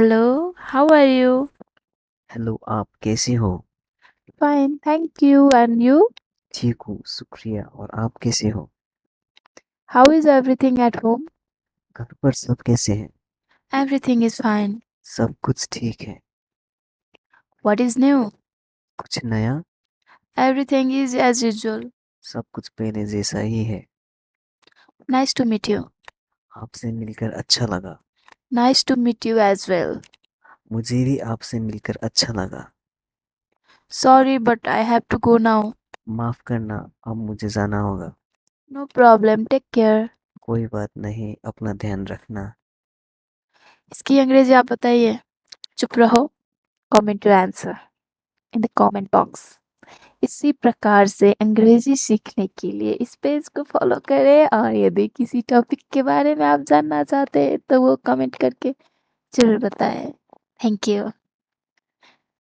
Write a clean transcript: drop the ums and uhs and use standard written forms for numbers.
Hello, how are you? Hello, आप कैसे हो? Fine, thank you. And you? ठीक हूँ, शुक्रिया। और आप कैसे हो? How is everything at home? घर पर सब कैसे हैं? Everything is fine. सब कुछ ठीक है। What is new? कुछ नया? Everything is as usual. सब कुछ पहले जैसा ही है। Nice to meet you. आपसे मिलकर अच्छा लगा। Nice to meet you as well. मुझे भी आपसे मिलकर अच्छा लगा। Sorry, but I have to go now. माफ करना, अब मुझे जाना होगा। No problem. Take care. कोई बात नहीं, अपना ध्यान रखना। इसकी अंग्रेजी आप बताइए. चुप रहो. Comment your answer in the comment box. इसी प्रकार से अंग्रेजी सीखने के लिए इस पेज को फॉलो करें और यदि किसी टॉपिक के बारे में आप जानना चाहते हैं तो वो कमेंट करके ज़रूर बताएं। Thank you.